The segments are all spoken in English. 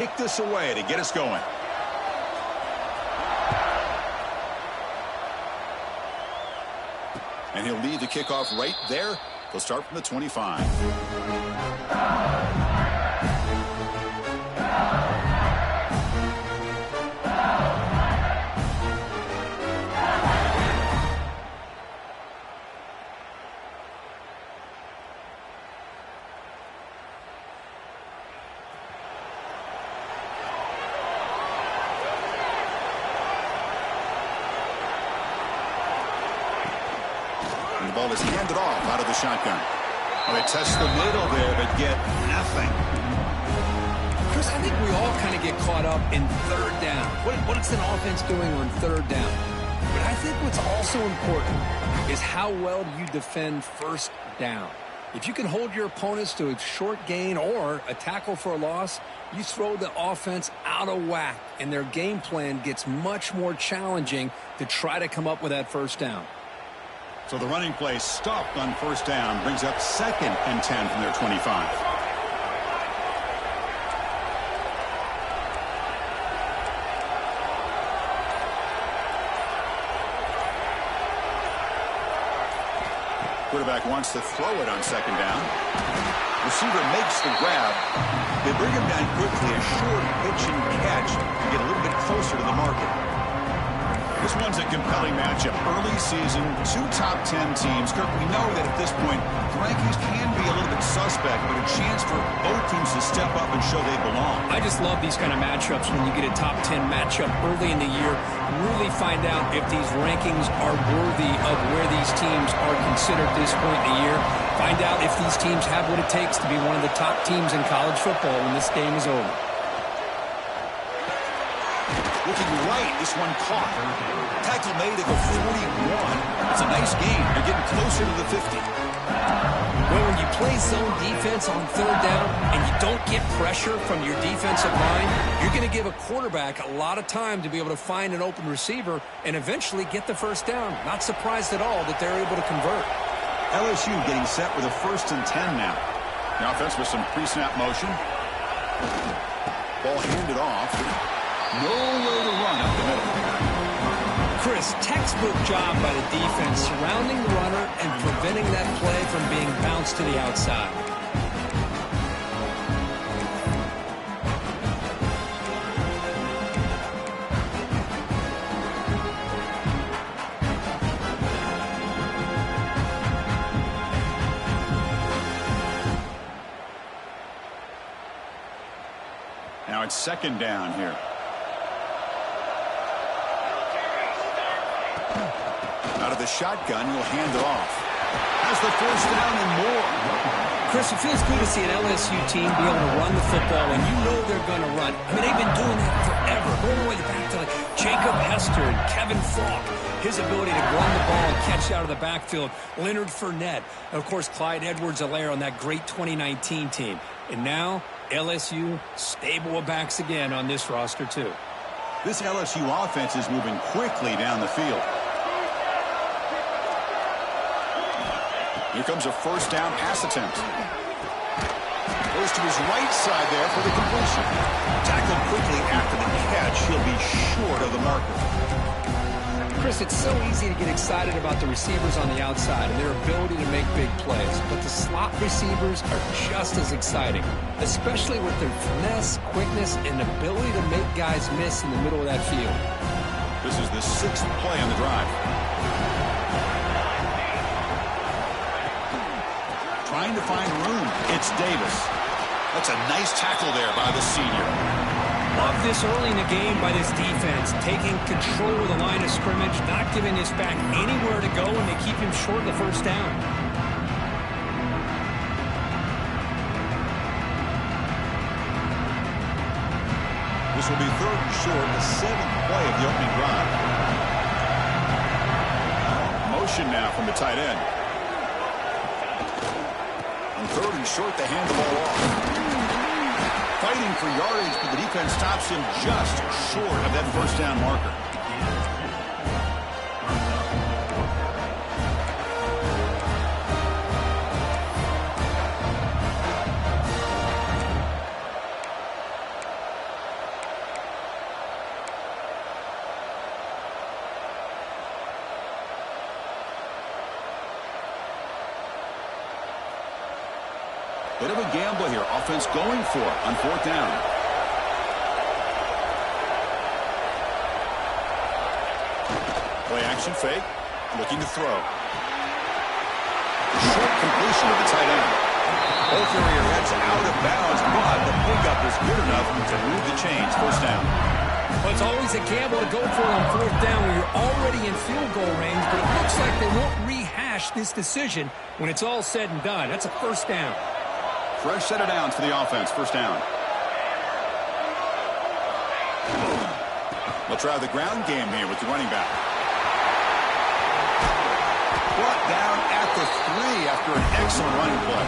Kick this away to get us going. And he'll lead the kickoff right there. He'll start from the 25. The ball is handed off out of the shotgun. Well, they test the middle there, but get nothing. Chris, I think we all kind of get caught up in third down. What is an offense doing on third down? But I think what's also important is how well you defend first down. If you can hold your opponents to a short gain or a tackle for a loss, you throw the offense out of whack, and their game plan gets much more challenging to try to come up with that first down. So the running play stopped on first down, brings up 2nd and 10 from their 25. Quarterback wants to throw it on 2nd down. Receiver makes the grab. They bring him down quickly, a short pitch and catch to get a little bit closer to the marker. This one's a compelling matchup. Early season, 2 top 10 teams. Kirk, we know that at this point, the rankings can be a little bit suspect, but a chance for both teams to step up and show they belong. I just love these kind of matchups when you get a top 10 matchup early in the year. Really find out if these rankings are worthy of where these teams are considered at this point in the year. Find out if these teams have what it takes to be one of the top teams in college football when this game is over. Looking right, this one caught. Tackle made at the 41. It's a nice gain. They're getting closer to the 50. Well, when you play zone defense on third down and you don't get pressure from your defensive line, you're going to give a quarterback a lot of time to be able to find an open receiver and eventually get the first down. Not surprised at all that they're able to convert. LSU getting set with a 1st and 10 now. The offense with some pre-snap motion. Ball handed off. Nowhere to run up the middle. Chris, textbook job by the defense surrounding the runner and preventing that play from being bounced to the outside. Now it's 2nd down here. Out of the shotgun, he'll hand it off. Has the 1st down and more. Chris, it feels good to see an LSU team be able to run the football, and you know they're going to run. I mean, they've been doing that forever. Going all the way back to like Jacob Hester and Kevin Falk. His ability to run the ball and catch out of the backfield. Leonard Fournette. And, of course, Clyde Edwards-Helaire on that great 2019 team. And now, LSU stable of backs again on this roster, too. This LSU offense is moving quickly down the field. Here comes a 1st down pass attempt. Goes to his right side there for the completion. Tackled quickly after the catch. He'll be short of the marker. Chris, it's so easy to get excited about the receivers on the outside and their ability to make big plays. But the slot receivers are just as exciting, especially with their finesse, quickness, and ability to make guys miss in the middle of that field. This is the 6th play on the drive. Trying to find room. It's Davis. That's a nice tackle there by the senior. Love this early in the game by this defense, taking control of the line of scrimmage, not giving this back anywhere to go, and they keep him short of the 1st down. This will be 3rd and short, the 7th play of the opening drive. Motion now from the tight end. On 3rd and short, they hand the ball off. Fighting for yardage, but the defense stops him just short of that 1st down marker. Bit of a gamble here. Offense going for it on 4th down. Play action fake. Looking to throw. Short completion to the tight end. Both area heads out of bounds, but the pickup is good enough to move the chains. 1st down. Well, it's always a gamble to go for it on 4th down when you're already in field goal range, but it looks like they won't rehash this decision when it's all said and done. That's a 1st down. Fresh set of downs for the offense. 1st down. They'll try the ground game here with the running back. Brought down at the 3 after an excellent running play.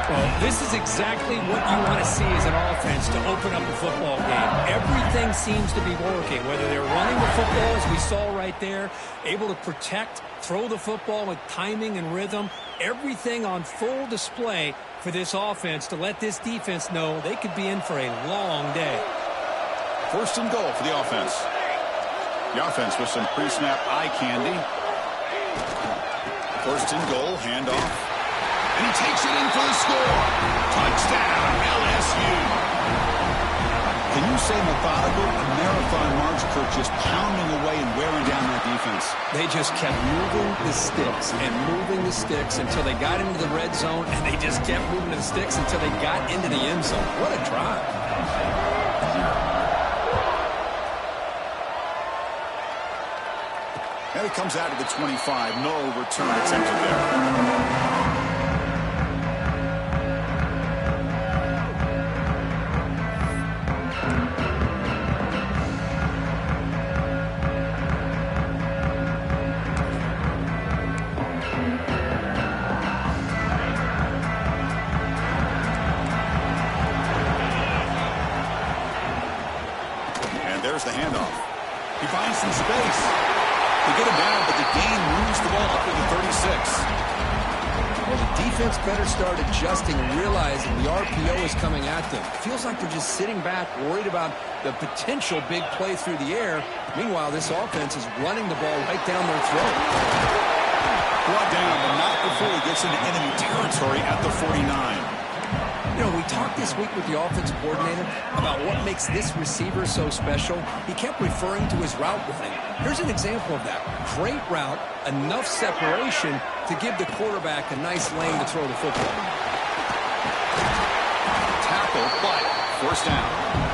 Well, this is exactly what you want to see as an offense to open up a football game. Everything seems to be working, whether they're running the football, as we saw right there, able to protect, throw the football with timing and rhythm, everything on full display for this offense to let this defense know they could be in for a long day. 1st and goal for the offense. The offense with some pre-snap eye candy. 1st and goal, handoff. And he takes it in for the score. Touchdown, LSU. Can you say methodical? A marathon march, Kirk, just pounding away and wearing down that defense. They just kept moving the sticks and moving the sticks until they got into the red zone, and they just kept moving the sticks until they got into the end zone. What a drive. And it comes out to the 25. No return attempted there. There's the handoff. He finds some space. They get him down, but the gain moves the ball up to the 36. Well, the defense better start adjusting and realizing the RPO is coming at them. Feels like they're just sitting back, worried about the potential big play through the air. Meanwhile, this offense is running the ball right down their throat. Brought down, but not before he gets into enemy territory at the 49. You know, we talked this week with the offensive coordinator about what makes this receiver so special. He kept referring to his route running. Here's an example of that. Great route, enough separation to give the quarterback a nice lane to throw the football. Tackle, but 1st down.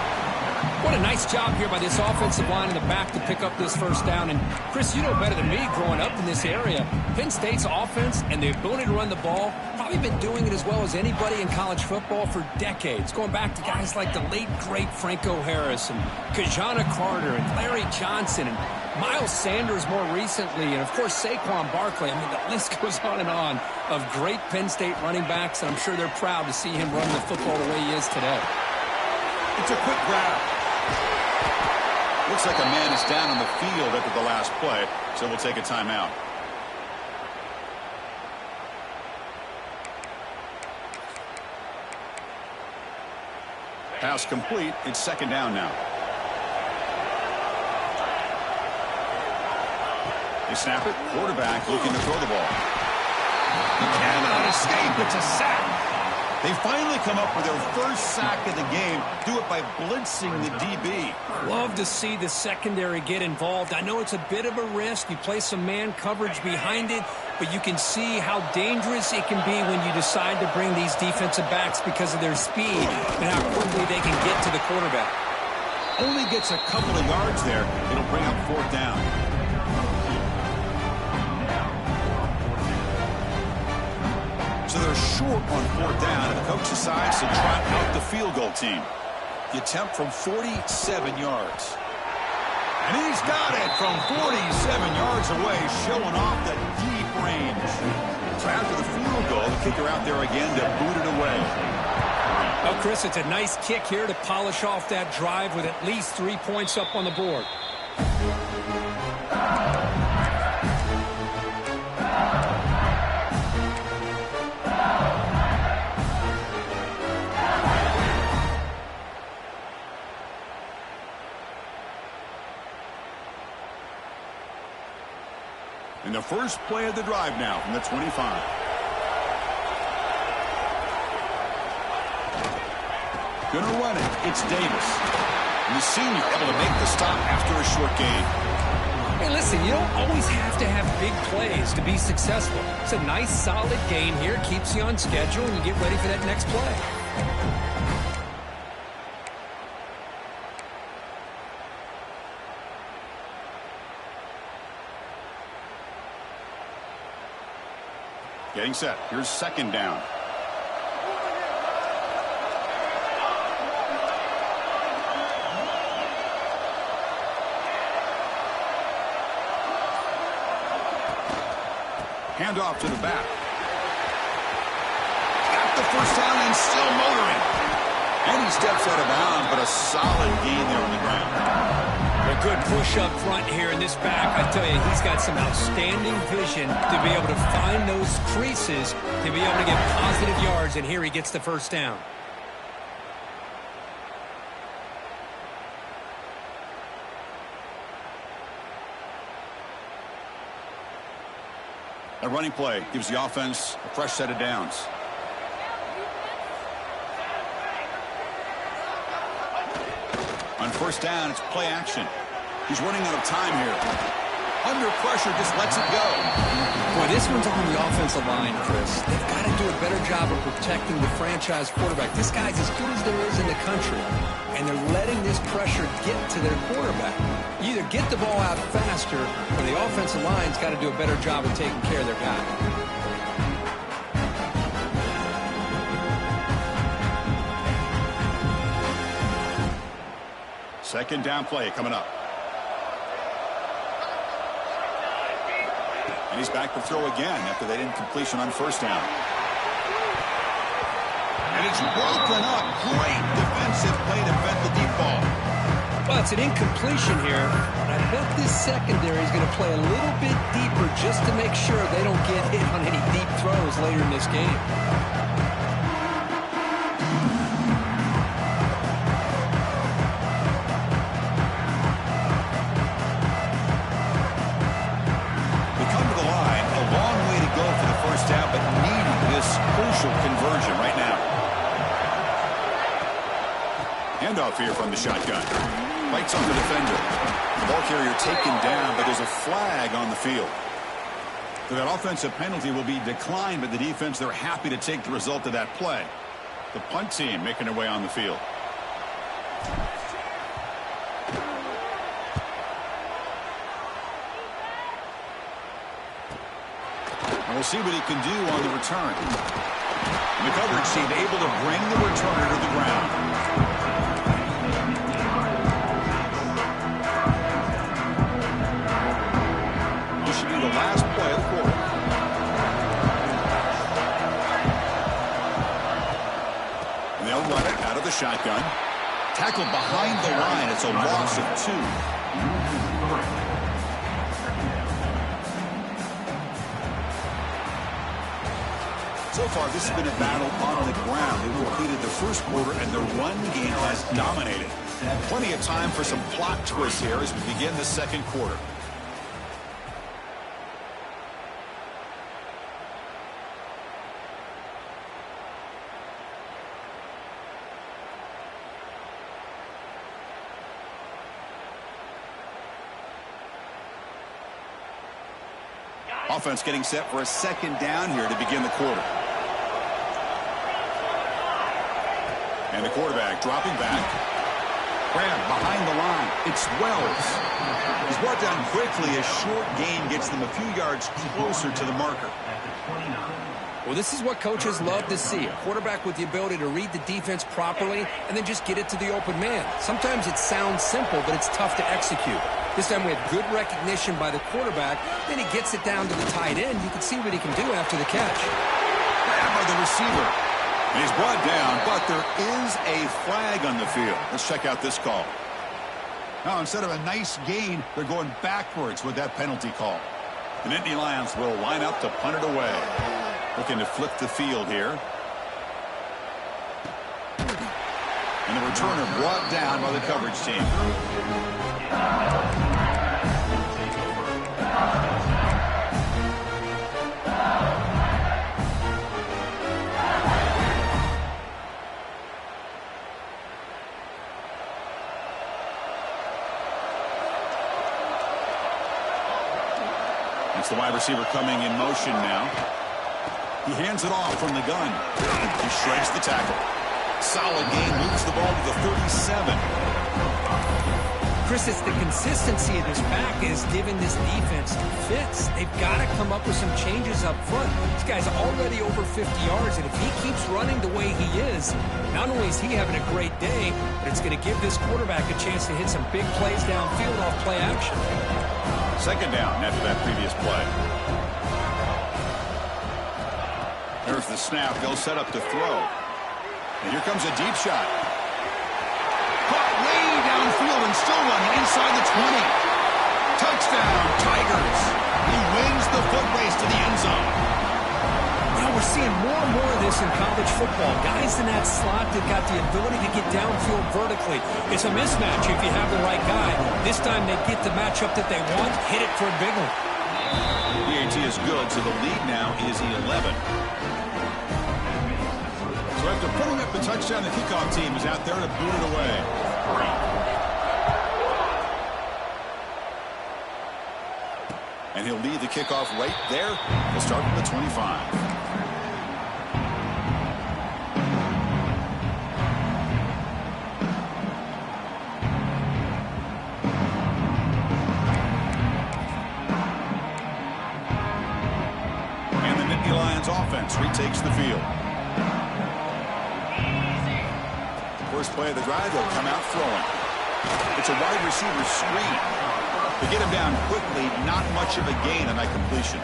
What a nice job here by this offensive line in the back to pick up this 1st down. And, Chris, you know better than me growing up in this area, Penn State's offense and the ability to run the ball, probably been doing it as well as anybody in college football for decades, going back to guys like the late, great Franco Harris and Kajana Carter and Larry Johnson and Miles Sanders more recently, and, of course, Saquon Barkley. I mean, the list goes on of great Penn State running backs, and I'm sure they're proud to see him run the football the way he is today. It's a quick grab. Looks like a man is down on the field after the last play, so we'll take a timeout. Pass complete. It's 2nd down now. They snap it. Quarterback looking to throw the ball. He cannot escape. It's a sack. They finally come up with their first sack of the game. Do it by blitzing the DB. Love to see the secondary get involved. I know it's a bit of a risk. You play some man coverage behind it, but you can see how dangerous it can be when you decide to bring these defensive backs because of their speed and how quickly they can get to the quarterback. Only gets a couple of yards there. It'll bring up 4th down. So they're short on 4th down, and the coach decides to trot out the field goal team. The attempt from 47 yards. And he's got it from 47 yards away, showing off the deep range. So after the field goal, the kicker out there again to boot it away. Well, Chris, it's a nice kick here to polish off that drive with at least 3 points up on the board. And the first play of the drive now from the 25. Gonna run it. It's Davis. And the senior able to make the stop after a short gain. Hey, listen, you don't always have to have big plays to be successful. It's a nice, solid gain here. Keeps you on schedule, and you get ready for that next play. Getting set. Here's second down. Handoff to the back. Got the first down and still motoring. And he steps out of bounds, but a solid gain there on the ground. A good push up front here in this back. I tell you, he's got some outstanding vision to be able to find those creases, to be able to get positive yards, and here he gets the first down. A running play gives the offense a fresh set of downs. On first down, it's play action. He's running out of time here. Under pressure, just lets it go. Boy, this one's on the offensive line, Chris. They've got to do a better job of protecting the franchise quarterback. This guy's as good as there is in the country, and they're letting this pressure get to their quarterback. You either get the ball out faster, or the offensive line's got to do a better job of taking care of their guy. Second down play coming up. And he's back to throw again after that incompletion on first down. And it's broken up. Great defensive play to vet the deep ball. Well, it's an incompletion here. I bet this secondary is going to play a little bit deeper just to make sure they don't get hit on any deep throws later in this game. But needing this crucial conversion right now. Handoff here from the shotgun. Bites on the defender. The ball carrier taken down, but there's a flag on the field. So that offensive penalty will be declined, but the defense, they're happy to take the result of that play. The punt team making their way on the field. We'll see what he can do on the return. And the coverage team able to bring the returner to the ground. This should be the last play of the quarter. And they'll run it out of the shotgun. Tackled behind the line. It's a loss of 2. So far, this has been a battle on the ground. They've completed the first quarter, and the run game has dominated. Plenty of time for some plot twists here as we begin the second quarter. Offense getting set for a second down here to begin the quarter. And the quarterback dropping back. Grab behind the line. It's Wells. He's brought down quickly. A short gain gets them a few yards closer to the marker. Well, this is what coaches love to see. A quarterback with the ability to read the defense properly and then just get it to the open man. Sometimes it sounds simple, but it's tough to execute. This time we have good recognition by the quarterback. Then he gets it down to the tight end. You can see what he can do after the catch. Grab by the receiver. And he's brought down, but there is a flag on the field. Let's check out this call. Now, instead of a nice gain, they're going backwards with that penalty call. The Nittany Lions will line up to punt it away. Looking to flip the field here. And the returner brought down by the coverage team. That's the wide receiver coming in motion now. He hands it off from the gun. He shreds the tackle. Solid game, moves the ball to the 37. Chris, it's the consistency of this back is giving this defense fits. They've got to come up with some changes up front. This guy's already over 50 yards, and if he keeps running the way he is, not only is he having a great day, but it's going to give this quarterback a chance to hit some big plays downfield off play action. Second down after that previous play. There's the snap. They'll set up to throw. And here comes a deep shot. Caught way downfield and still running inside the 20. Touchdown, Tigers. He wins the foot race to the end zone. Well, we're seeing more and more of this in college football. Guys in that slot that got the ability to get downfield vertically. It's a mismatch if you have the right guy. This time they get the matchup that they want, hit it for a big one. PAT is good, so the lead now is 11. So after pulling up the touchdown, the kickoff team is out there to boot it away. And he'll lead the kickoff right there. He'll start from the 25. And the Nittany Lions offense retakes the field. First play of the drive, they'll come out throwing. It's a wide receiver screen. To get him down quickly, not much of a gain on that completion.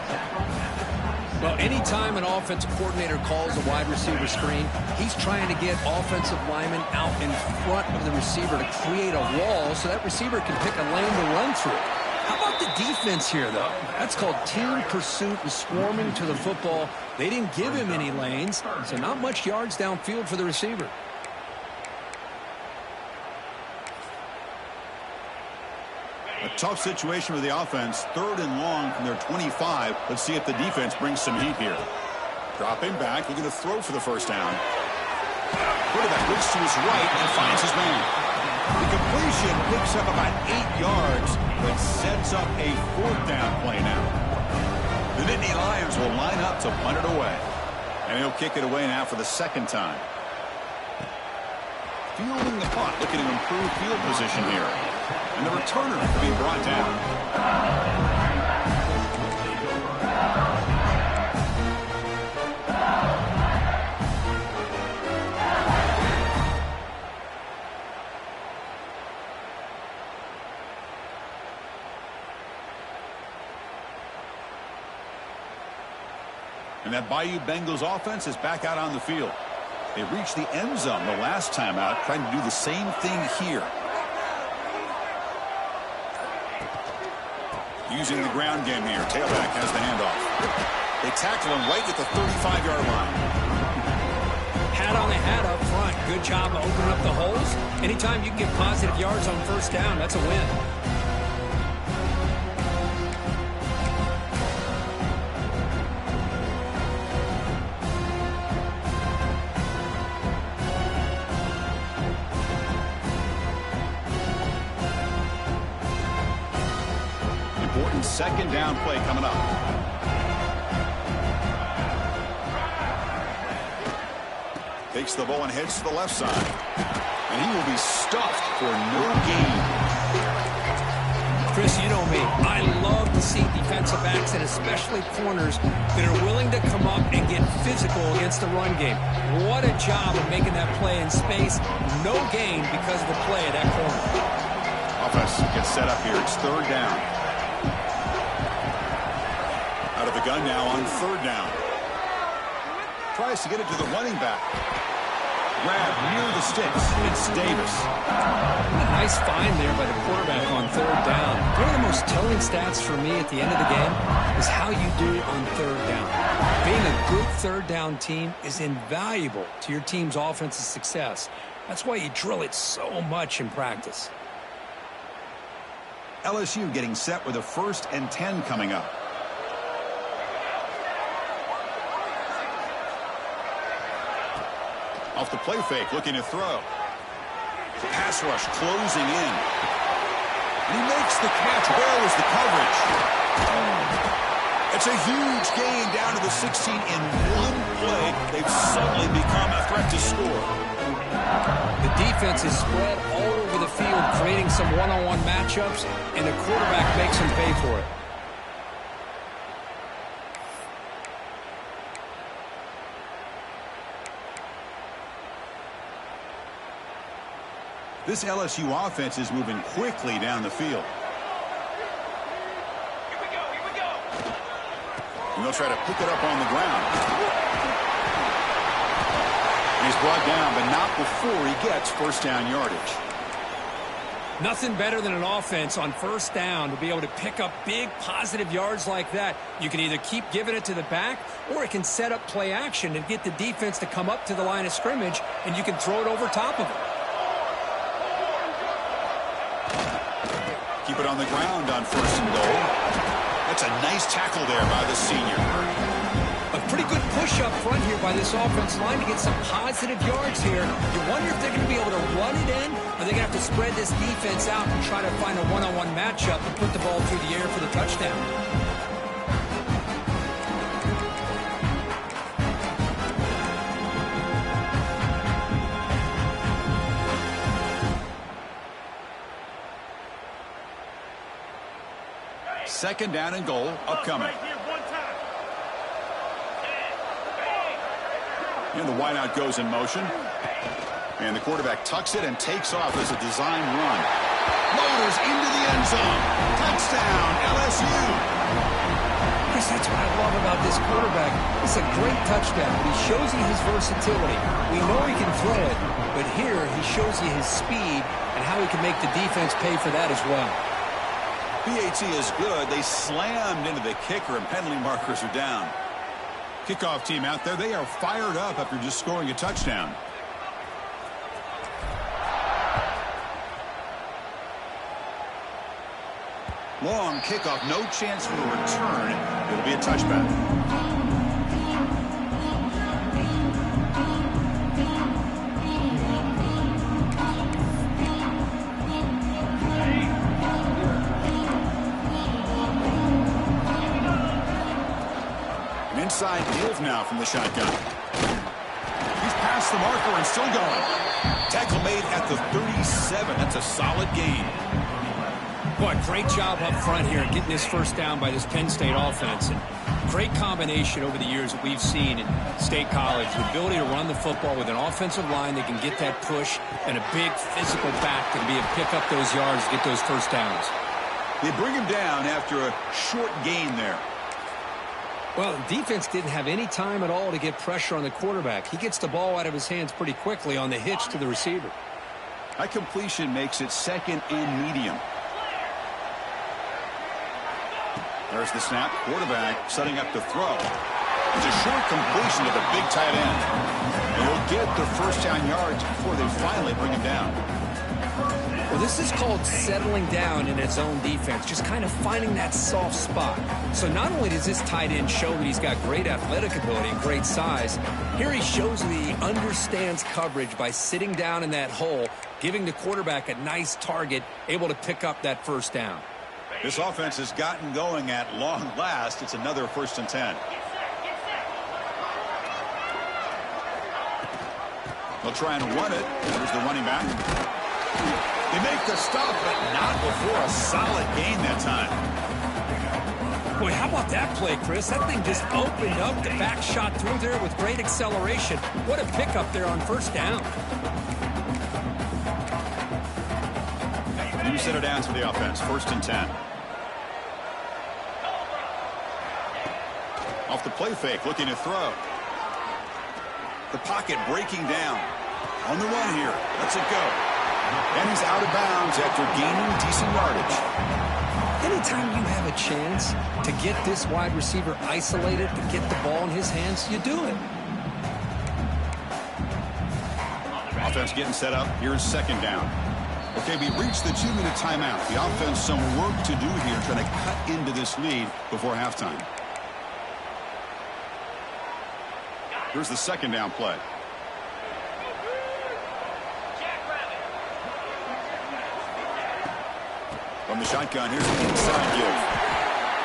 Well, anytime an offensive coordinator calls a wide receiver screen, he's trying to get offensive linemen out in front of the receiver to create a wall so that receiver can pick a lane to run through. How about the defense here, though? That's called team pursuit and swarming to the football. They didn't give him any lanes, so not much yards downfield for the receiver. A tough situation with the offense. 3rd and long from their 25. Let's see if the defense brings some heat here. Dropping back, looking to throw for the first down. Quarterback looks to his right and finds his man. The completion picks up about 8 yards, but sets up a 4th down play now. The Nittany Lions will line up to punt it away. And he'll kick it away now for the 2nd time. Fielding the punt, looking to improve field position here. And the returner to be brought down. And that Bayou Bengals offense is back out on the field. They reached the end zone the last time out, trying to do the same thing here. Using the ground game here. Tailback has the handoff. They tackle him right at the 35-yard line. Hat on the hat up front. Good job of opening up the holes. Anytime you can get positive yards on first down, that's a win. Important 2nd down play coming up. Takes the ball and heads to the left side. And he will be stuffed for no gain. Chris, you know me. I love to see defensive backs and especially corners that are willing to come up and get physical against the run game. What a job of making that play in space. No gain because of the play of that corner. Offense gets set up here. It's 3rd down. Out of the gun now on 3rd down. Tries to get it to the running back. Grab near the sticks. It's Davis. A nice find there by the quarterback on 3rd down. One of the most telling stats for me at the end of the game is how you do on 3rd down. Being a good 3rd down team is invaluable to your team's offensive success. That's why you drill it so much in practice. LSU getting set with a 1st and 10 coming up. Off the play fake, looking to throw. Pass rush closing in. And he makes the catch. Where was the coverage? It's a huge gain down to the 16 in one play. They've suddenly become a threat to score. The defense is spread all over the field, creating some one-on-one matchups, and the quarterback makes them pay for it. This LSU offense is moving quickly down the field. And they'll try to pick it up on the ground. He's brought down, but not before he gets first down yardage. Nothing better than an offense on first down to be able to pick up big positive yards like that. You can either keep giving it to the back, or it can set up play action and get the defense to come up to the line of scrimmage, and you can throw it over top of it. Keep it on the ground on first and goal. That's a nice tackle there by the senior. A pretty good push up front here by this offensive line to get some positive yards here. You wonder if they're going to be able to run it in, or they're going to have to spread this defense out and try to find a one-on-one matchup and put the ball through the air for the touchdown. Second down and goal upcoming. And the wideout goes in motion. And the quarterback tucks it and takes off as a design run. Loaders into the end zone. Touchdown, LSU. Chris, that's what I love about this quarterback. It's a great touchdown, but he shows you his versatility. We know he can throw it, but here he shows you his speed and how he can make the defense pay for that as well. PAT is good. They slammed into the kicker, and penalty markers are down. Kickoff team out there. They are fired up after just scoring a touchdown. Long kickoff. No chance for a return. It'll be a touchback. Inside deals now from the shotgun. He's past the marker and still going. Tackle made at the 37. That's a solid gain. Boy, great job up front here getting this first down by this Penn State offense. And great combination over the years that we've seen in State College. The ability to run the football with an offensive line that can get that push and a big physical back that can be able to pick up those yards, get those first downs. They bring him down after a short gain there. Well, the defense didn't have any time at all to get pressure on the quarterback. He gets the ball out of his hands pretty quickly on the hitch to the receiver. That completion makes it second and medium. There's the snap. Quarterback setting up to throw. It's a short completion to the big tight end. And he'll get the first down yards before they finally bring him down. Well, this is called settling down in its own defense, just kind of finding that soft spot. So not only does this tight end show that he's got great athletic ability and great size, here he shows that he understands coverage by sitting down in that hole, giving the quarterback a nice target, able to pick up that first down. This offense has gotten going at long last. It's another 1st and 10. They'll try and run it. There's the running back. They make the stop, but not before a solid gain that time. Boy, how about that play, Chris? That thing just opened up. The back shot through there with great acceleration. What a pickup there on first down. You set it down to the offense. 1st and 10. Off the play fake, looking to throw. The pocket breaking down. On the run here. Lets it go. And he's out of bounds after gaining decent yardage. Anytime you have a chance to get this wide receiver isolated, to get the ball in his hands, you do it. Offense getting set up. Here's 2nd down. Okay, we reached the 2-minute timeout. The offense some work to do here, trying to cut into this lead before halftime. Here's the 2nd down play. From the shotgun, here's an inside give.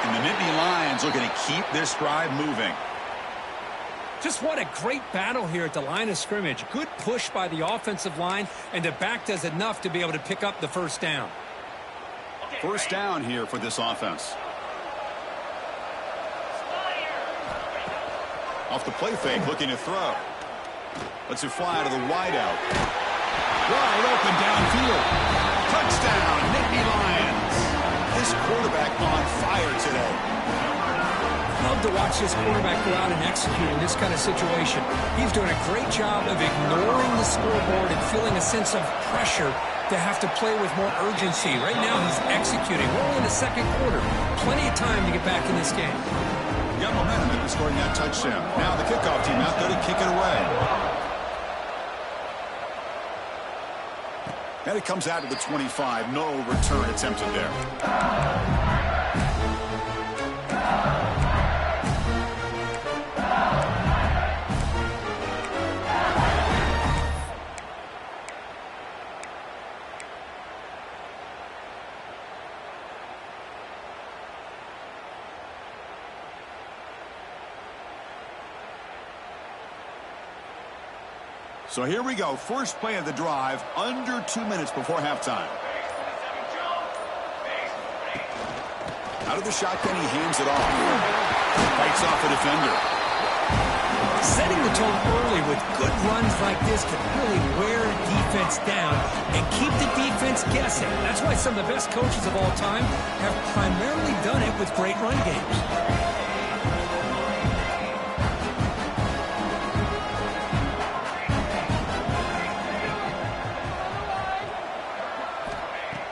And the Nittany Lions looking to keep this drive moving. Just what a great battle here at the line of scrimmage. Good push by the offensive line, and the back does enough to be able to pick up the first down. First down here for this offense. Off the play fake, looking to throw. Lets it fly to the wideout. Wide open downfield. Touchdown, Nittany Lions. This quarterback on fire today. Love to watch this quarterback go out and execute in this kind of situation. He's doing a great job of ignoring the scoreboard and feeling a sense of pressure to have to play with more urgency. Right now he's executing. We're only in the second quarter. Plenty of time to get back in this game. Got momentum after scoring that touchdown. Now the kickoff team out there to kick it away. And it comes out to the 25. No return attempted there. So here we go. First play of the drive, under 2 minutes before halftime. Out of the shotgun, he hands it off. Fights off a defender. Setting the tone early with good runs like this can really wear a defense down and keep the defense guessing. That's why some of the best coaches of all time have primarily done it with great run games.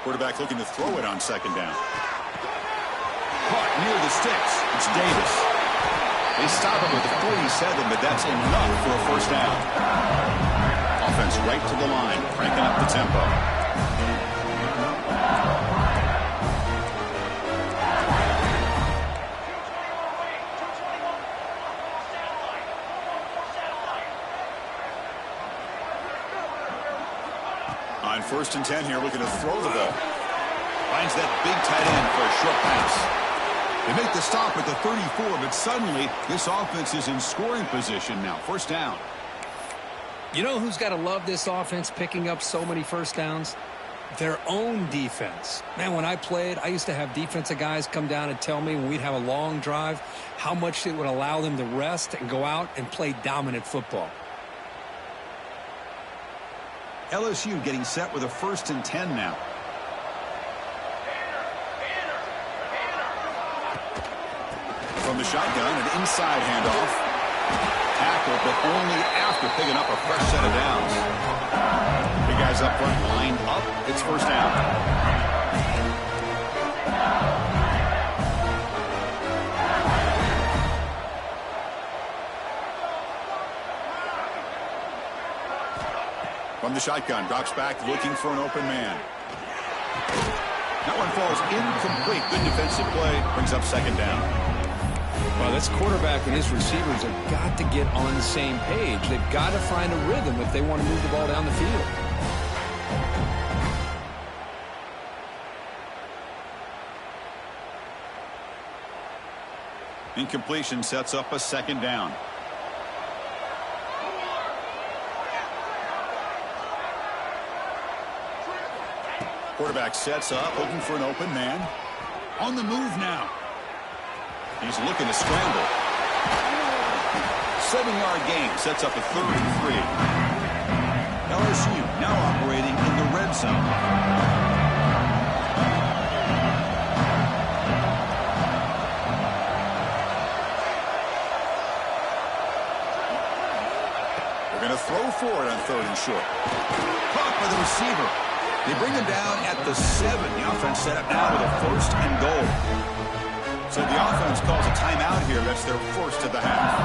Quarterback looking to throw it on second down. Caught near the sticks. It's Davis. They stop him with a 47, but that's enough for a first down. Offense right to the line, cranking up the tempo. On 1st and 10 here, looking to throw the ball. Finds that big tight end for a short pass. They make the stop at the 34, but suddenly this offense is in scoring position now. First down. You know who's got to love this offense picking up so many first downs? Their own defense. Man, when I played, I used to have defensive guys come down and tell me when we'd have a long drive how much it would allow them to rest and go out and play dominant football. LSU getting set with a 1st and 10 now. From the shotgun, an inside handoff. Tackle, but only after picking up a fresh set of downs. The guys up front lined up. It's first down. From the shotgun, drops back, looking for an open man. That one falls incomplete. Good defensive play. Brings up second down. Well, this quarterback and his receivers have got to get on the same page. They've got to find a rhythm if they want to move the ball down the field. Incompletion sets up a second down. Quarterback sets up, looking for an open man. On the move now. He's looking to scramble. 7-yard gain sets up a 3rd and 3. LSU now operating in the red zone. They're going to throw for it on 3rd and short. Caught by the receiver. They bring him down at the 7. The offense set up now with a 1st and goal. So the offense calls a timeout here. That's their first of the half.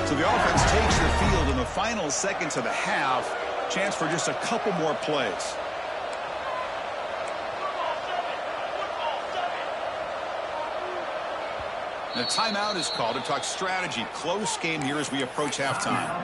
So the offense takes the field in the final seconds of the half. Chance for just a couple more plays. The timeout is called to talk strategy. Close game here as we approach halftime.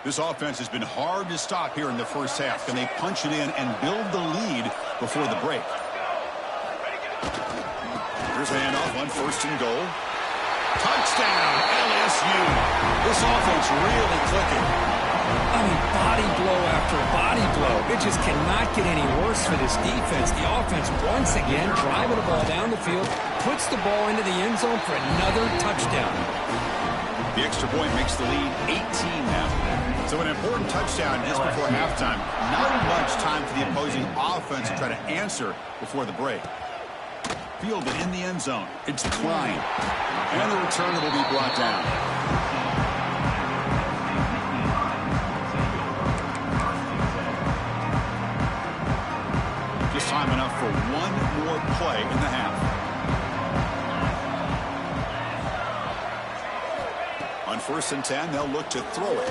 This offense has been hard to stop here in the first half. Can they punch it in and build the lead before the break? Here's a handoff on 1st and goal. Touchdown, LSU. This offense really clicking. I mean, body blow after body blow. It just cannot get any worse for this defense. The offense, once again, driving the ball down the field, puts the ball into the end zone for another touchdown. The extra point makes the lead 18 now. So an important touchdown just before halftime. Not much time for the opposing offense to try to answer before the break. Fielded in the end zone. It's Klein. And the return will be brought down. Just time enough for one more play in the half. On 1st and 10, they'll look to throw it.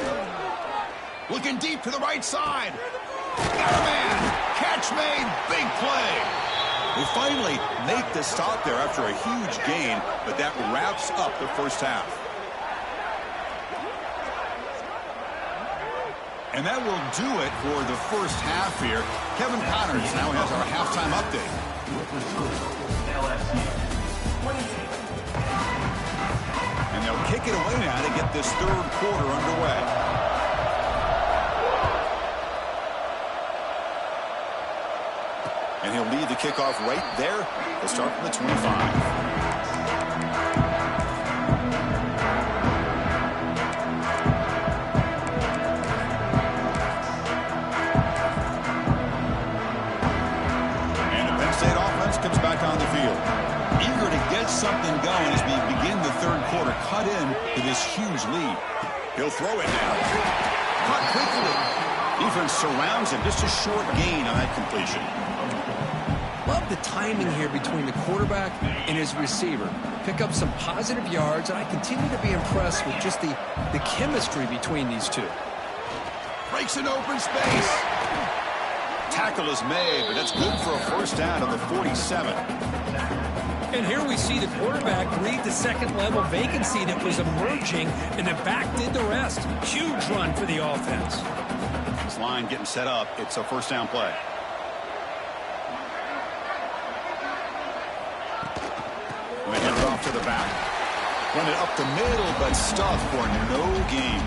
Looking deep to the right side. Got a man. Catch made. Big play. They finally make the stop there after a huge gain, but that wraps up the first half. And that will do it for the first half here. Kevin Connors now has our halftime update. And they'll kick it away now to get this third quarter underway. And he'll lead the kickoff right there. They'll start from the 25. And the Penn State offense comes back on the field. Eager to get something going as we begin the third quarter. Cut in to this huge lead. He'll throw it now. Caught quickly. Defense surrounds him. Just a short gain on that completion. Love the timing here between the quarterback and his receiver. Pick up some positive yards, and I continue to be impressed with just the chemistry between these two. Breaks an open space. Tackle is made, but that's good for a first down of the 47. And here we see the quarterback read the second-level vacancy that was emerging, and the back did the rest. Huge run for the offense. This line getting set up. It's a first down play. They hand it off to the back. Run it up the middle, but stuffed for no gain.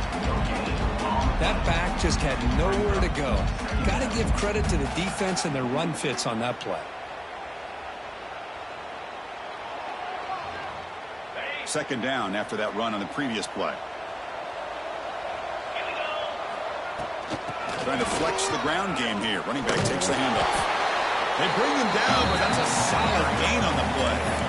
That back just had nowhere to go. Got to give credit to the defense and their run fits on that play. Second down after that run on the previous play. Trying to flex the ground game here. Running back takes the handoff. They bring him down, but that's a solid gain on the play.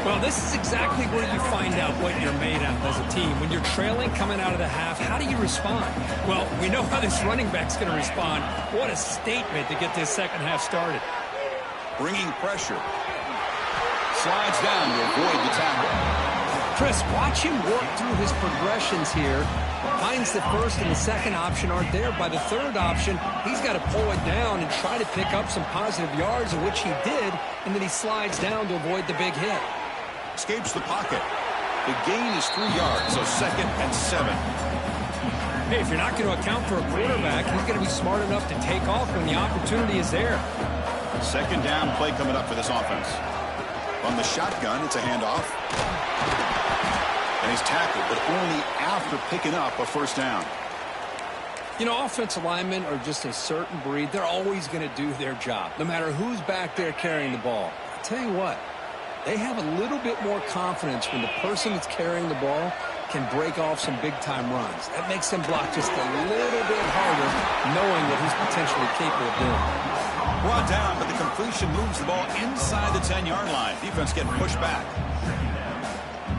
Well, this is exactly where you find out what you're made of as a team. When you're trailing coming out of the half, how do you respond? Well, we know how this running back's going to respond. What a statement to get this second half started. Bringing pressure. Slides down to avoid the tackle. Chris, watch him work through his progressions here. Finds the first and the second option aren't there. By the third option, he's got to pull it down and try to pick up some positive yards, of which he did, and then he slides down to avoid the big hit. Escapes the pocket. The gain is 3 yards, so 2nd and 7. Hey, if you're not going to account for a quarterback, he's going to be smart enough to take off when the opportunity is there. Second down play coming up for this offense. On the shotgun, it's a handoff. And he's tackled, but only after picking up a first down. You know, offensive linemen are just a certain breed. They're always going to do their job, no matter who's back there carrying the ball. I'll tell you what, they have a little bit more confidence when the person that's carrying the ball can break off some big-time runs. That makes them block just a little bit harder, knowing what he's potentially capable of doing. Brought down, but the completion moves the ball inside the 10-yard line. Defense getting pushed back.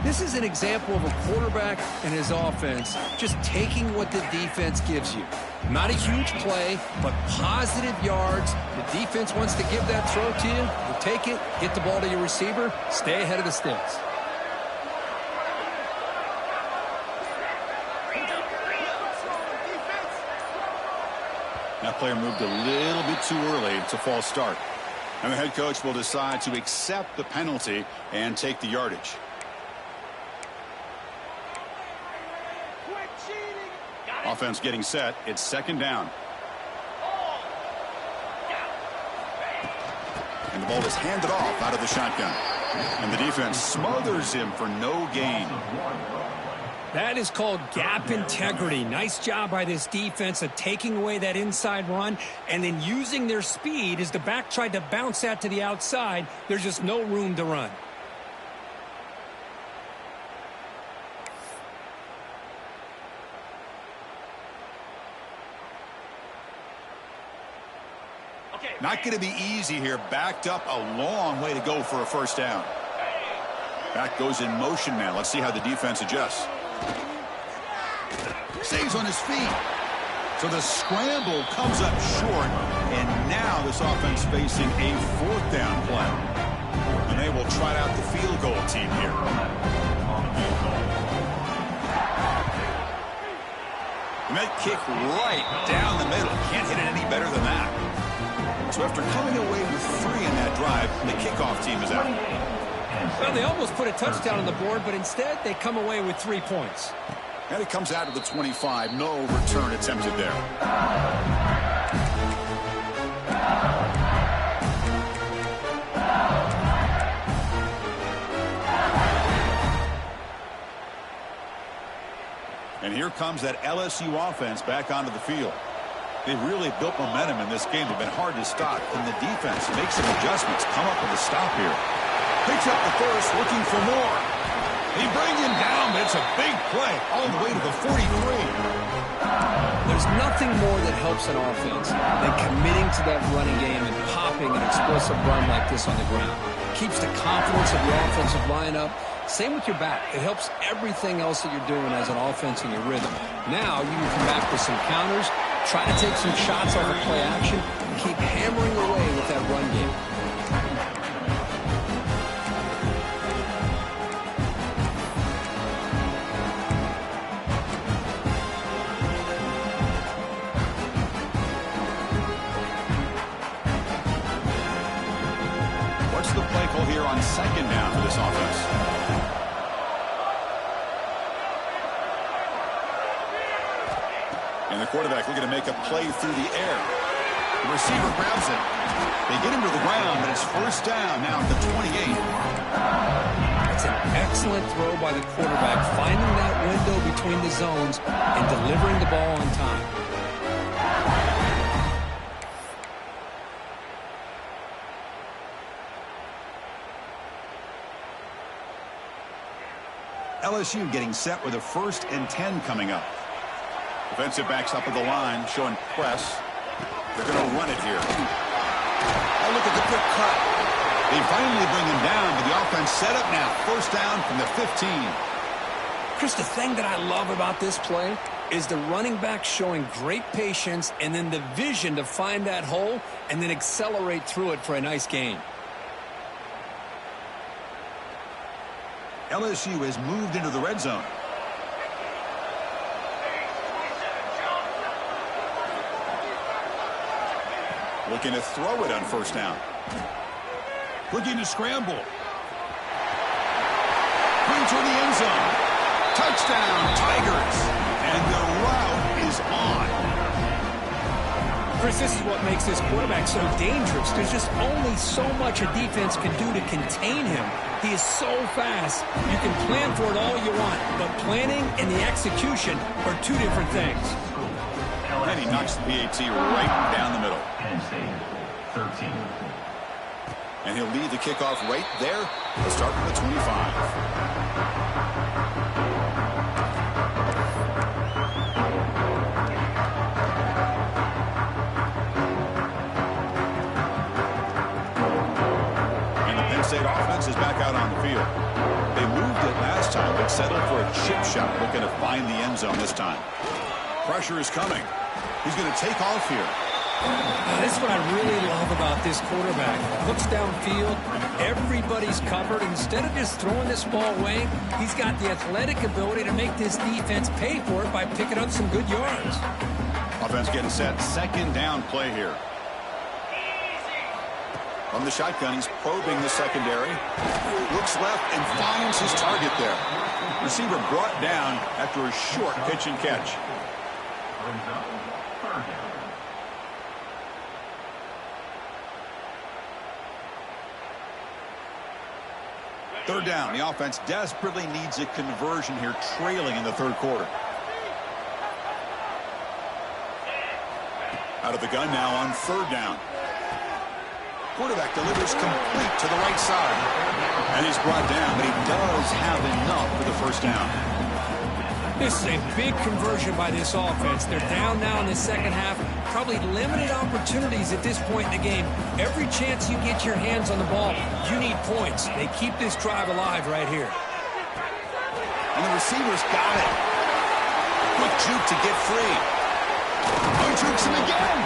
This is an example of a quarterback and his offense just taking what the defense gives you. Not a huge play, but positive yards. The defense wants to give that throw to you. You take it, get the ball to your receiver, stay ahead of the sticks. That player moved a little bit too early. It's a false start. And the head coach will decide to accept the penalty and take the yardage. Offense getting set. It's second down. And the ball is handed off out of the shotgun. And the defense smothers him for no gain. That is called gap integrity. Nice job by this defense of taking away that inside run and then using their speed as the back tried to bounce that to the outside. There's just no room to run. Not going to be easy here. Backed up a long way to go for a first down. Back goes in motion now. Let's see how the defense adjusts. Stays on his feet. So the scramble comes up short. And now this offense facing a fourth down play. And they will try out the field goal team here. And that kick right down the middle. Can't hit it any better than that. So after coming away with 3 in that drive, the kickoff team is out. Well, they almost put a touchdown on the board, but instead they come away with 3 points. And it comes out of the 25. No return attempted there. And here comes that LSU offense back onto the field. They've really built momentum in this game. They've been hard to stop. And the defense makes some adjustments. Come up with a stop here. Picks up the first, looking for more. They bring him down, but it's a big play all the way to the 43. There's nothing more that helps an offense than committing to that running game and popping an explosive run like this on the ground. Keeps the confidence of your offensive lineup. Same with your back. It helps everything else that you're doing as an offense in your rhythm. Now you can come back with some counters, try to take some shots off of play action, and keep hammering away with that run game. What's the play call here on second down for this offense? And the quarterback looking to make a play through the air. The receiver grabs it. They get him to the ground, but it's first down now at the 28. That's an excellent throw by the quarterback, finding that window between the zones and delivering the ball on time. LSU getting set with a 1st and 10 coming up. Defensive backs up at the line, showing press. They're going to run it here. Oh, look at the quick cut. They finally bring him down, but the offense set up now. First down from the 15. Chris, the thing that I love about this play is the running back showing great patience and then the vision to find that hole and then accelerate through it for a nice gain. LSU has moved into the red zone. Looking to throw it on first down. Looking to scramble. Going toward the end zone. Touchdown, Tigers. And the route is on. Chris, this is what makes this quarterback so dangerous. There's just only so much a defense can do to contain him. He is so fast. You can plan for it all you want, but planning and the execution are 2 different things. And he knocks the PAT right down the middle. Penn St, 13. And he'll lead the kickoff right there. Let's start from the 25. And the Penn State offense is back out on the field. They moved it last time, but settled for a chip shot, looking to find the end zone this time. Pressure is coming. He's going to take off here. This is what I really love about this quarterback. Looks downfield. Everybody's covered. Instead of just throwing this ball away, he's got the athletic ability to make this defense pay for it by picking up some good yards. Offense getting set. Second down play here. From the shotgun, he's probing the secondary. Looks left and finds his target there. Receiver brought down after a short pitch and catch. Brings up third down. Third down. The offense desperately needs a conversion here, trailing in the third quarter. Out of the gun now on third down. Quarterback delivers complete to the right side. And he's brought down, but he does have enough for the first down. This is a big conversion by this offense. They're down now in the second half. Probably limited opportunities at this point in the game. Every chance you get your hands on the ball, you need points. They keep this drive alive right here. And the receiver's got it. Quick juke to get free. Oh, jukes him again.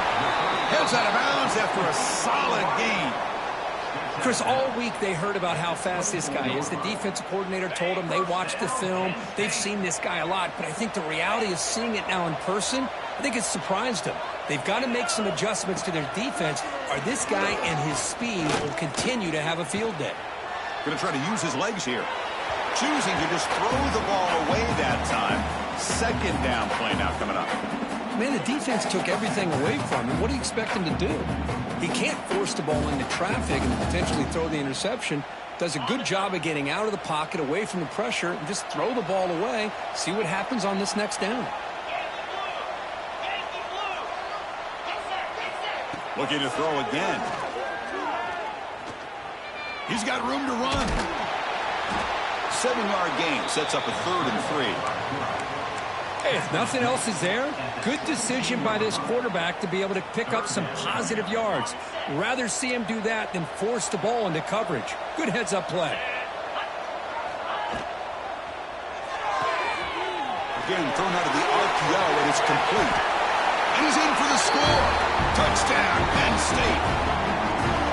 Heads out of bounds after a solid gain. Chris, all week they heard about how fast this guy is. The defensive coordinator told them they watched the film. They've seen this guy a lot, but I think the reality of seeing it now in person, I think it's surprised them. They've got to make some adjustments to their defense, or this guy and his speed will continue to have a field day. Going to try to use his legs here. Choosing to just throw the ball away that time. Second down play now coming up. Man, the defense took everything away from him. What do you expect him to do? He can't force the ball into traffic and potentially throw the interception. Does a good job of getting out of the pocket, away from the pressure, and just throw the ball away. See what happens on this next down. Looking to throw again. He's got room to run. 7-yard gain sets up a 3rd and 3. Hey, if nothing else is there, good decision by this quarterback to be able to pick up some positive yards. Rather see him do that than force the ball into coverage. Good heads-up play. Again, thrown out of the RPO, and it's complete. And he's in for the score. Touchdown, Penn State.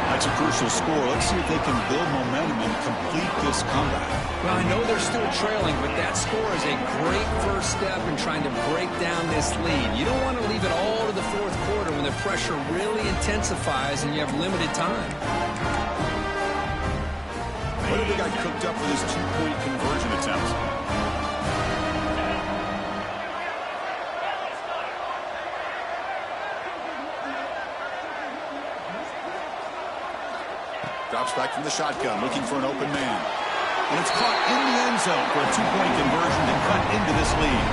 That's a crucial score. Let's see if they can build momentum and complete this comeback. Well, I know they're still trailing, but that score is a great first step in trying to break down this lead. You don't want to leave it all to the fourth quarter when the pressure really intensifies and you have limited time. What have they got cooked up for this 2-point conversion attempt? Drops back from the shotgun, looking for an open man. And it's caught in the end zone for a 2-point conversion to cut into this lead.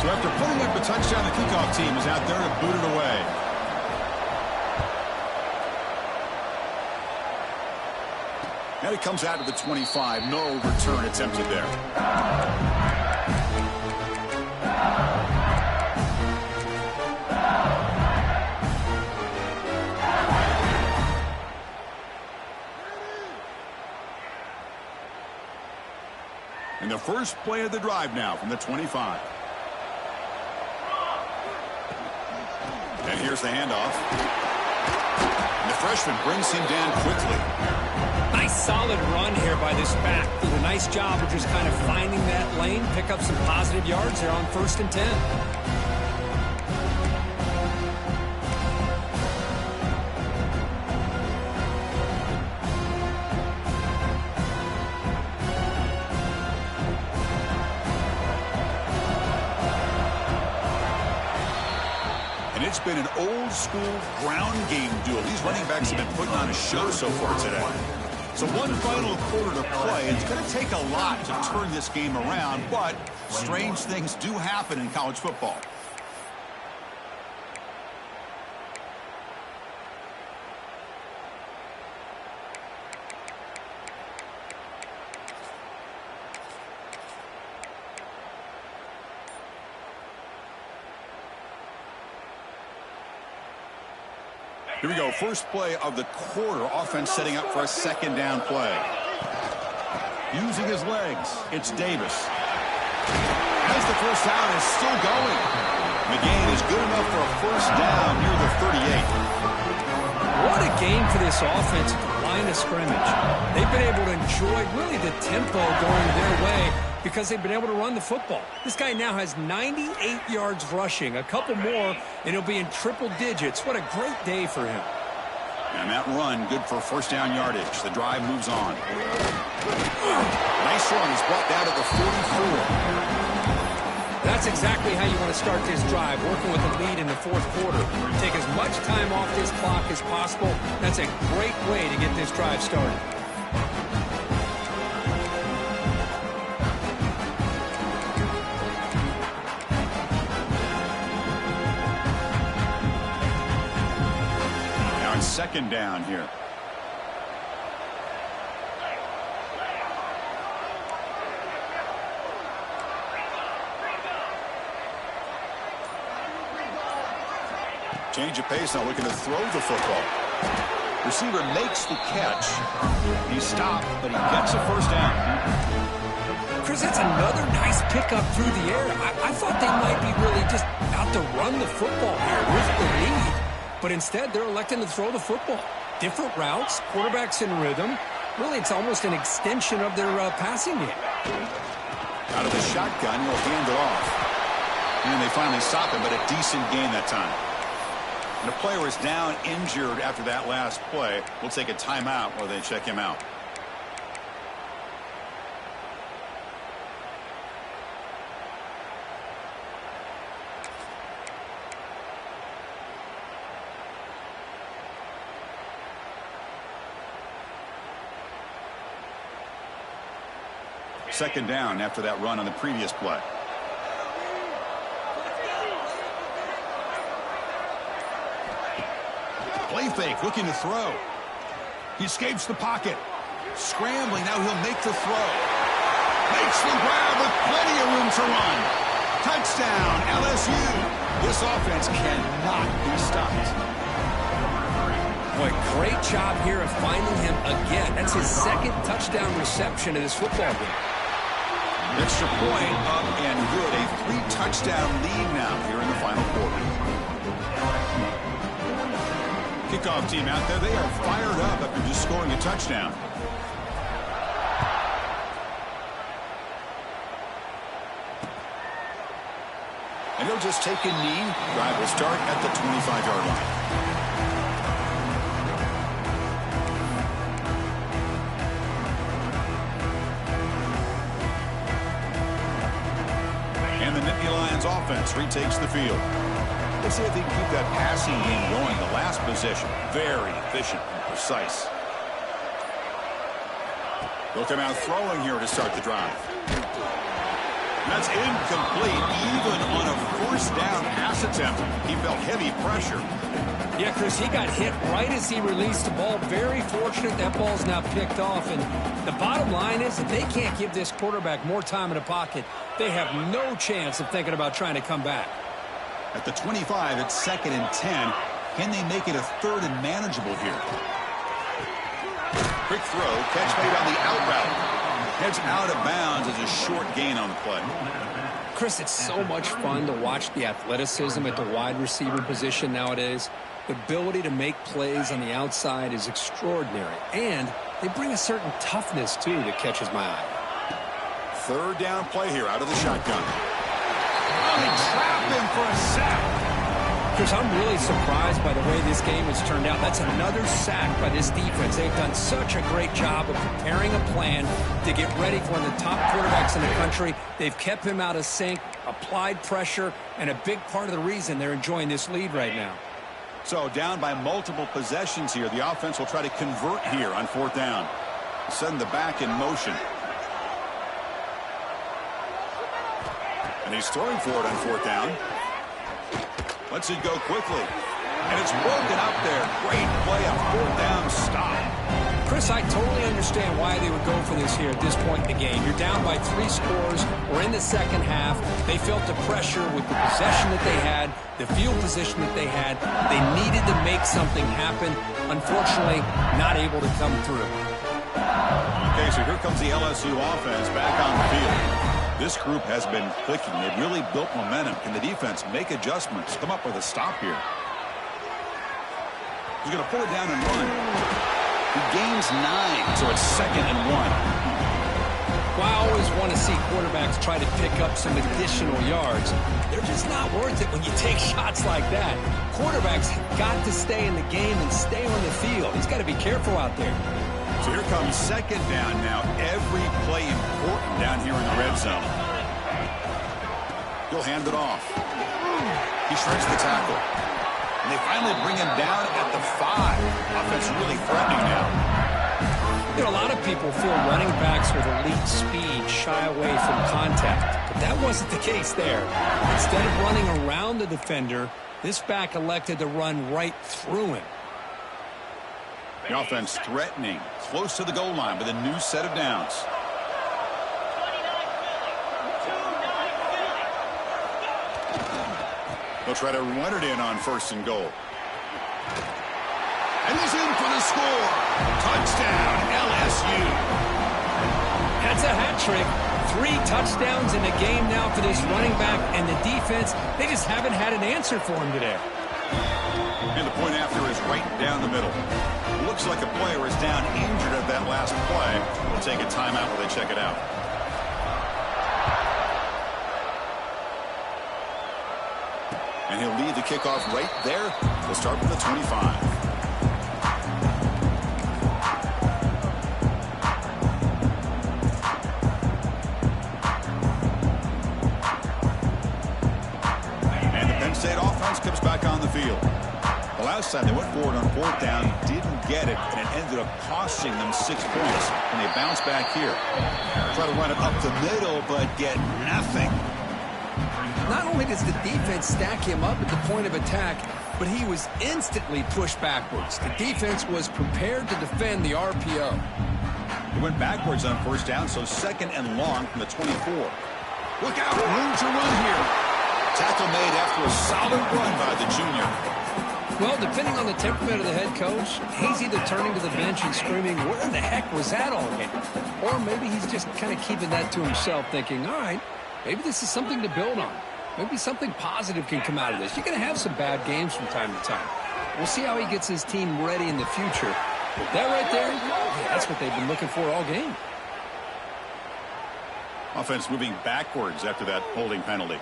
So after putting up a touchdown, the kickoff team is out there to boot it away. And it comes out to the 25. No return attempted there. And the first play of the drive now from the 25. And here's the handoff. And the freshman brings him down quickly. Nice solid run here by this back. Did a nice job of just kind of finding that lane, pick up some positive yards there on 1st and 10. It's been an old-school ground game duel. These running backs have been putting on a show so far today. So one final quarter to play. It's going to take a lot to turn this game around, but strange things do happen in college football. Here we go. First play of the quarter. Offense setting up for a 2nd down play. Using his legs, it's Davis. As the first down is still going. The gain is good enough for a first down near the 38. What a game for this offense at the line of scrimmage. They've been able to enjoy really the tempo going their way because they've been able to run the football. This guy now has 98 yards rushing. A couple more, and he'll be in triple digits. What a great day for him. And that run, good for first down yardage. The drive moves on. Nice run. He's brought down to the 44. That's exactly how you want to start this drive, working with a lead in the fourth quarter. Take as much time off this clock as possible. That's a great way to get this drive started. Now it's second down here. Change of pace now, looking to throw the football. Receiver makes the catch. He stopped, but he gets a first down. Chris, that's another nice pickup through the air. I thought they might be really just out to run the football here with the lead. But instead, they're electing to throw the football. Different routes, quarterbacks in rhythm. Really, it's almost an extension of their passing game. Out of the shotgun, he'll hand it off. And they finally stop him, but a decent gain that time. And the player is down injured after that last play. We'll take a timeout while they check him out. Second down after that run on the previous play. Play fake, looking to throw. He escapes the pocket. Scrambling, now he'll make the throw. Makes the grab with plenty of room to run. Touchdown, LSU. This offense cannot be stopped. Boy, great job here of finding him again. That's his second touchdown reception in this football game. Extra point up and good. A 3-touchdown lead now here in the final quarter. Kickoff team out there. They are fired up after just scoring a touchdown. And he'll just take a knee. Drive will start at the 25-yard line. And the Nittany Lions offense retakes the field. Let's see if they can keep that passing game going. The last possession, very efficient and precise. They'll come out throwing here to start the drive. That's incomplete, even on a first down pass attempt. He felt heavy pressure. Yeah, Chris, he got hit right as he released the ball. Very fortunate that ball's now picked off. And the bottom line is, if they can't give this quarterback more time in the pocket, they have no chance of thinking about trying to come back. At the 25, it's second and 10. Can they make it a third and manageable here? Quick throw, catch made on the out route. Heads out of bounds as a short gain on the play. Chris, it's so much fun to watch the athleticism at the wide receiver position nowadays. The ability to make plays on the outside is extraordinary. And they bring a certain toughness, too, that catches my eye. Third down play here out of the shotgun. They trap him for a sack. Chris, I'm really surprised by the way this game has turned out. That's another sack by this defense. They've done such a great job of preparing a plan to get ready for one of the top quarterbacks in the country. They've kept him out of sync, applied pressure, and a big part of the reason they're enjoying this lead right now. So down by multiple possessions here. The offense will try to convert here on fourth down. Send the back in motion. And he's throwing for it on fourth down. Lets it go quickly. And it's broken up there. Great play, a fourth down stop. Chris, I totally understand why they would go for this here at this point in the game. You're down by 3 scores. We're in the second half. They felt the pressure with the possession that they had, the field position that they had. They needed to make something happen. Unfortunately, not able to come through. Okay, so here comes the LSU offense back on the field. This group has been clicking. They've really built momentum. Can the defense make adjustments? Come up with a stop here. He's going to pull it down and run. He gains 9, so it's second and 1. Well, I always want to see quarterbacks try to pick up some additional yards. They're just not worth it when you take shots like that. Quarterbacks have got to stay in the game and stay on the field. He's got to be careful out there. So here comes second down now. Every play important down here in the red zone. He'll hand it off. He shreds the tackle. And they finally bring him down at the 5. Offense really threatening now. You know, a lot of people feel running backs with elite speed shy away from contact. But that wasn't the case there. Instead of running around the defender, this back elected to run right through him. The offense threatening, close to the goal line with a new set of downs. They'll try to run it in on 1st and goal. And he's in for the score. Touchdown, LSU. That's a hat trick. 3 touchdowns in the game now for this running back, and the defense, they just haven't had an answer for him today. And the point after is right down the middle. Looks like a player is down injured at that last play. We'll take a timeout while they check it out. And he'll lead the kickoff right there. We'll start from the 25. And the Penn State offense comes back on the field. The last time they went forward on 4th down, didn't get it, and it ended up costing them 6 points. And they bounce back here. Try to run it up the middle, but get nothing. Not only does the defense stack him up at the point of attack, but he was instantly pushed backwards. The defense was prepared to defend the RPO. He went backwards on 1st down, so 2nd and long from the 24. Look out, room to run here. Tackle made after a solid run by the junior. Well, depending on the temperament of the head coach, he's either turning to the bench and screaming, where the heck was that all game? Or maybe he's just kind of keeping that to himself, thinking, all right, maybe this is something to build on. Maybe something positive can come out of this. You're going to have some bad games from time to time. We'll see how he gets his team ready in the future. But that right there, yeah, that's what they've been looking for all game. Offense moving backwards after that holding penalty.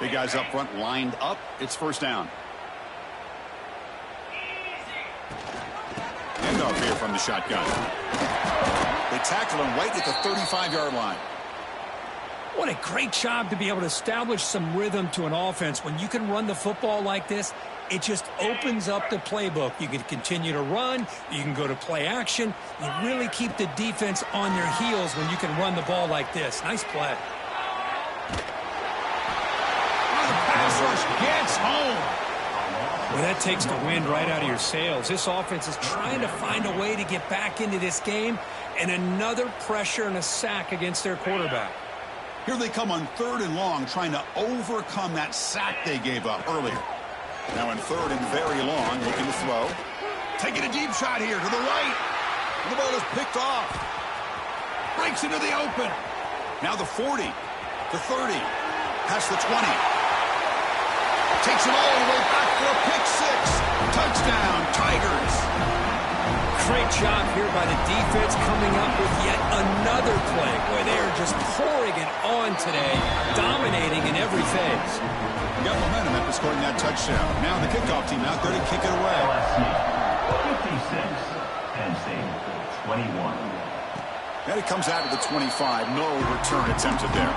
Big guys up front lined up. It's 1st down. Handoff here from the shotgun. They tackle him right at the 35-yard line. What a great job to be able to establish some rhythm to an offense. When you can run the football like this, it just opens up the playbook. You can continue to run. You can go to play action. You really keep the defense on their heels when you can run the ball like this. Nice play. Pass rush gets home. Well, that takes the wind right out of your sails. This offense is trying to find a way to get back into this game, and another pressure and a sack against their quarterback. Here they come on 3rd and long, trying to overcome that sack they gave up earlier. Now in 3rd and very long, looking to throw. Taking a deep shot here to the right. And the ball is picked off. Breaks into the open. Now the 40, the 30, past the 20. Takes it all the way back for a pick 6. Touchdown, Tigers. Great job here by the defense coming up with yet another play where they are just pouring it on today, dominating in every phase. Got momentum after scoring that touchdown. Now the kickoff team out there to kick it away. 56, Penn State 21. And it comes out of the 25. No return attempted there.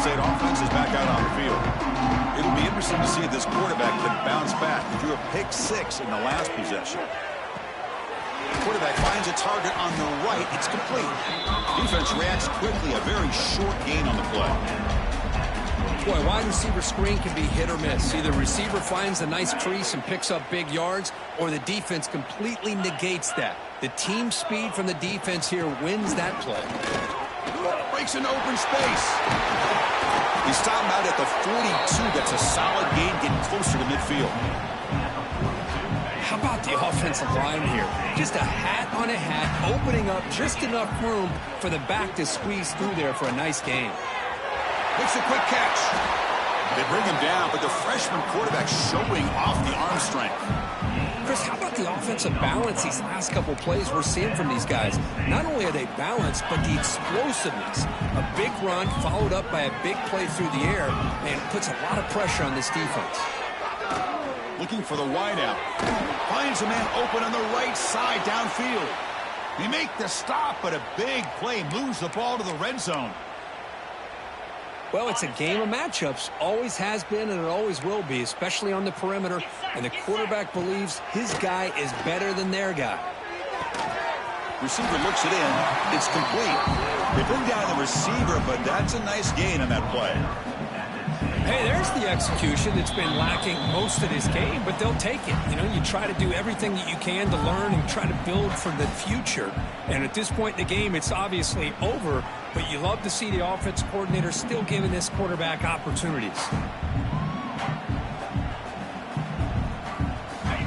Offense is back out on the field. It'll be interesting to see if this quarterback can bounce back. He threw a pick 6 in the last possession. The quarterback finds a target on the right. It's complete. Defense reacts quickly. A very short gain on the play. Boy, wide receiver screen can be hit or miss. Either receiver finds a nice crease and picks up big yards, or the defense completely negates that. The team speed from the defense here wins that play. Breaks into open space. He stopped him out at the 42. That's a solid gain, getting closer to midfield. How about the offensive line here? Just a hat on a hat, opening up just enough room for the back to squeeze through there for a nice gain. Makes a quick catch. They bring him down, but the freshman quarterback showing off the arm strength. Chris, how about the offensive balance these last couple plays we're seeing from these guys? Not only are they balanced, but the explosiveness. A big run followed up by a big play through the air, and it puts a lot of pressure on this defense. Looking for the wideout. Finds a man open on the right side downfield. They make the stop, but a big play moves the ball to the red zone. Well, it's a game of matchups. Always has been and it always will be, especially on the perimeter. And the quarterback believes his guy is better than their guy. Receiver looks it in. It's complete. They bring down the receiver, but that's a nice gain on that play. Hey, there's the execution that's been lacking most of this game, but they'll take it. You know, you try to do everything that you can to learn and try to build for the future. And at this point in the game, it's obviously over, but you love to see the offense coordinator still giving this quarterback opportunities.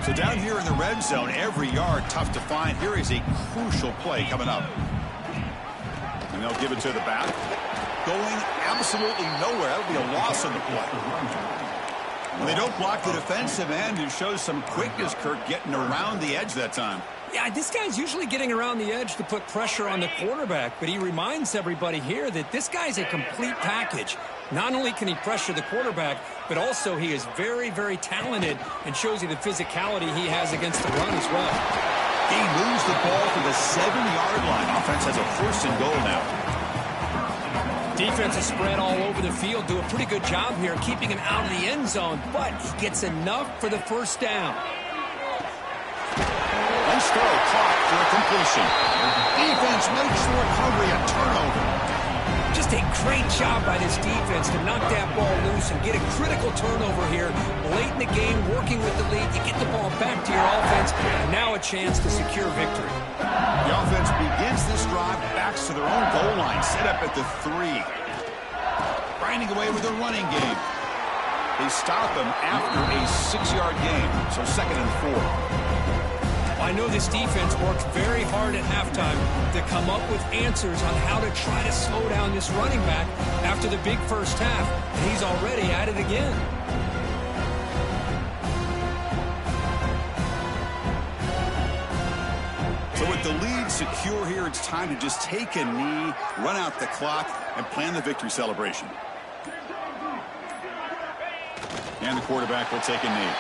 So down here in the red zone, every yard tough to find. Here is a crucial play coming up. And they'll give it to the back. Going absolutely nowhere. That'll be a loss on the play. When they don't block the defensive end, it shows some quickness, Kirk, getting around the edge that time. Yeah, this guy's usually getting around the edge to put pressure on the quarterback, but he reminds everybody here that this guy's a complete package. Not only can he pressure the quarterback, but also he is very, very talented and shows you the physicality he has against the run as well. He moves the ball to the 7-yard line. Offense has a 1st and goal now. Defense is spread all over the field. Do a pretty good job here keeping him out of the end zone, but he gets enough for the 1st down. Nice throw caught for a completion. Defense makes the recovery a turnover. Just a great job by this defense to knock that ball loose and get a critical turnover here late in the game, working with the lead. You get the ball back to your offense, and now a chance to secure victory. The offense begins this drive, backs to their own goal line, set up at the 3. Grinding away with a running game. They stop him after a 6-yard gain, so 2nd and 4. I know this defense worked very hard at halftime to come up with answers on how to try to slow down this running back after the big first half, and he's already at it again. So with the lead secure here, it's time to just take a knee, run out the clock, and plan the victory celebration. And the quarterback will take a knee.